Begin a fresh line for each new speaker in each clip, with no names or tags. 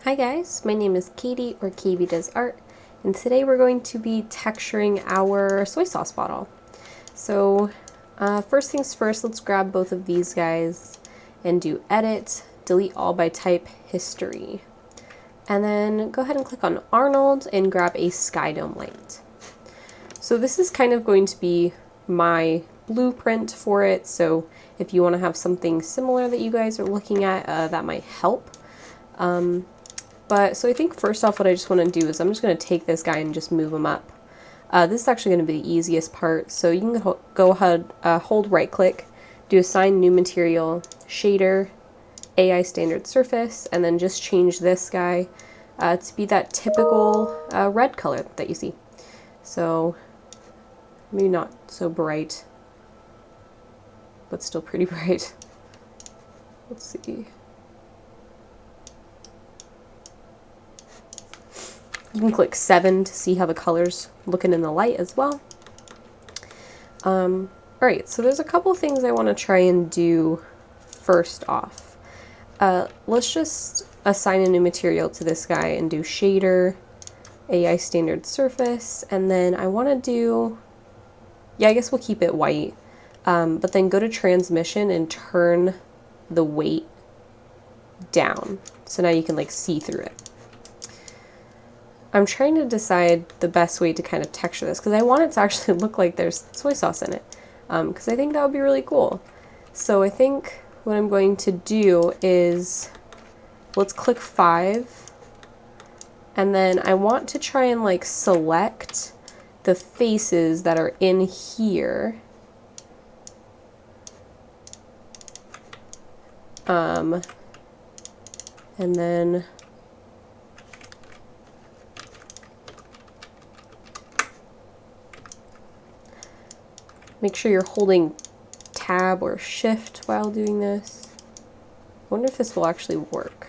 Hi guys, my name is Katie, or KB Does Art, and today we're going to be texturing our soy sauce bottle. So first things first, let's grab both of these guys and do Edit, Delete All by Type, History. And then go ahead and click on Arnold and grab a Sky Dome light. So this is kind of going to be my blueprint for it, so if you want to have something similar that you guys are looking at, that might help. So I think first off what I just want to do is I'm just going to take this guy and just move him up. This is actually going to be the easiest part, so you can go ahead, hold right click, do Assign New Material, Shader, AI Standard Surface, and then just change this guy to be that typical red color that you see. So maybe not so bright, but still pretty bright. Let's see. You can click 7 to see how the color's looking in the light as well. Alright, so there's a couple things I want to try and do first off. Let's just assign a new material to this guy and do Shader, AI Standard Surface, and then I want to do, I guess we'll keep it white, but then go to Transmission and turn the weight down. So now you can like see through it. I'm trying to decide the best way to kind of texture this because I want it to actually look like there's soy sauce in it, because I think that would be really cool. So I think what I'm going to do is, let's click 5, and then I want to try and like select the faces that are in here. And then make sure you're holding Tab or Shift while doing this. I wonder if this will actually work.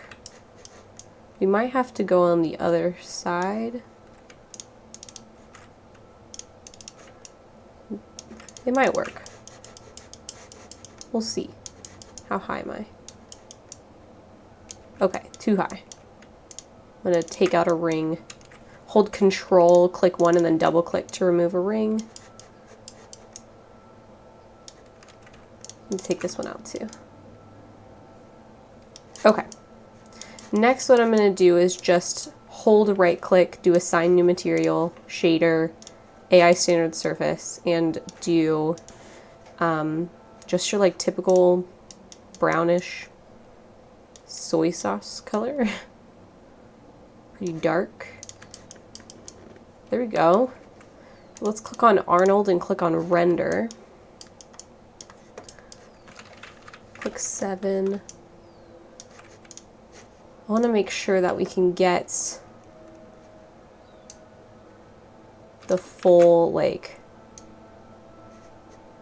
We might have to go on the other side. It might work. We'll see. How high am I? Okay, too high. I'm going to take out a ring. Hold Control, click 1, and then double click to remove a ring. And take this one out too. Okay. Next, what I'm going to do is just hold right click, do Assign New Material, Shader, AI Standard Surface, and do just your like typical brownish soy sauce color. Pretty dark. There we go. Let's click on Arnold and click on Render. Click 7. I want to make sure that we can get the full like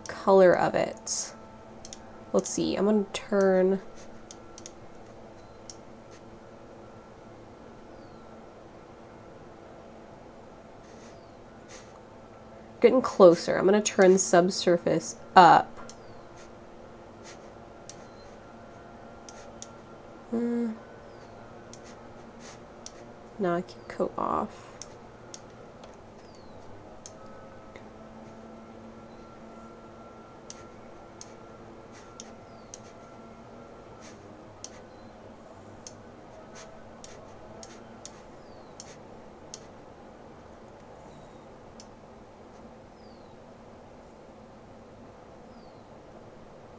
color of it. Let's see, I'm going to turn getting closer. I'm going to turn the subsurface up. Now I can coat off.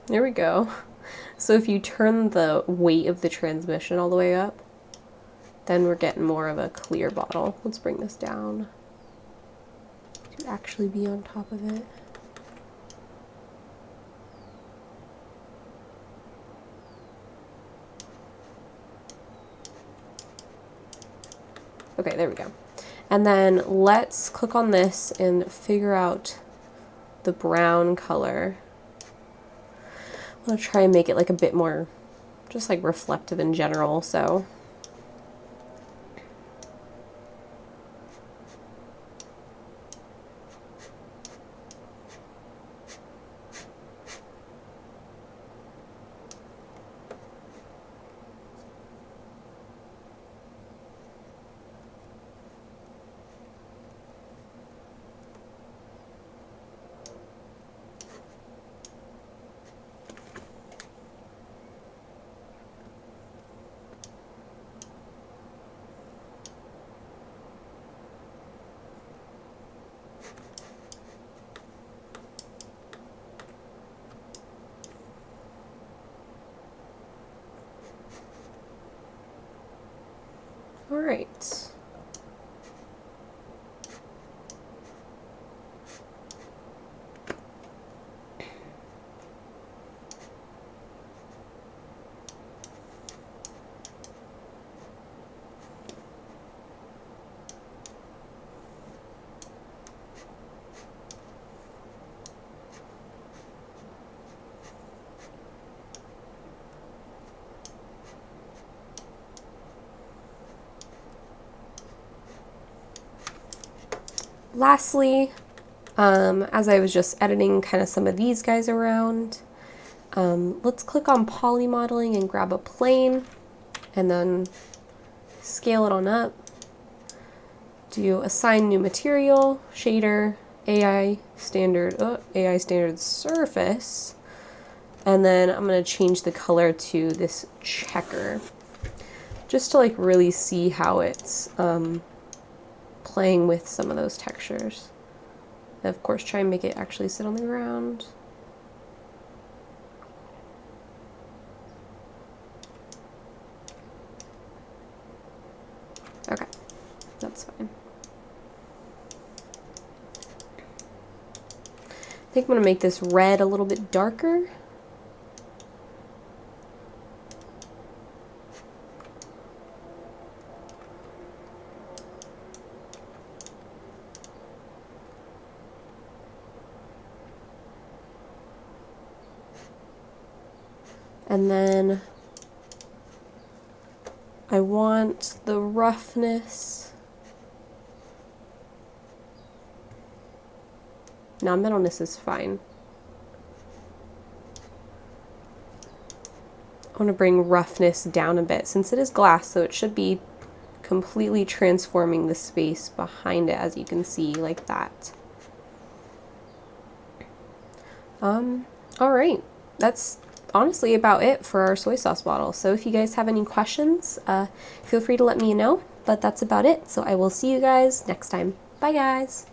There we go. So if you turn the weight of the transmission all the way up, then we're getting more of a clear bottle. Let's bring this down to actually be on top of it. Okay, there we go. And then let's click on this and figure out the brown color. I'm going to try and make it like a bit more just like reflective in general, so All right. Lastly, as I was just editing kind of some of these guys around, let's click on poly modeling and grab a plane and then scale it on up. Do assign new material, shader, AI standard surface, and then I'm going to change the color to this checker just to like really see how it's playing with some of those textures. And of course, try and make it actually sit on the ground. Okay, that's fine. I think I'm going to make this red a little bit darker. And then I want the roughness. Non-metalness is fine. I want to bring roughness down a bit since it is glass, so it should be completely transforming the space behind it, as you can see, like that. All right, that's honestly about it for our soy sauce bottle. So if you guys have any questions, feel free to let me know, but that's about it. So I will see you guys next time. Bye guys.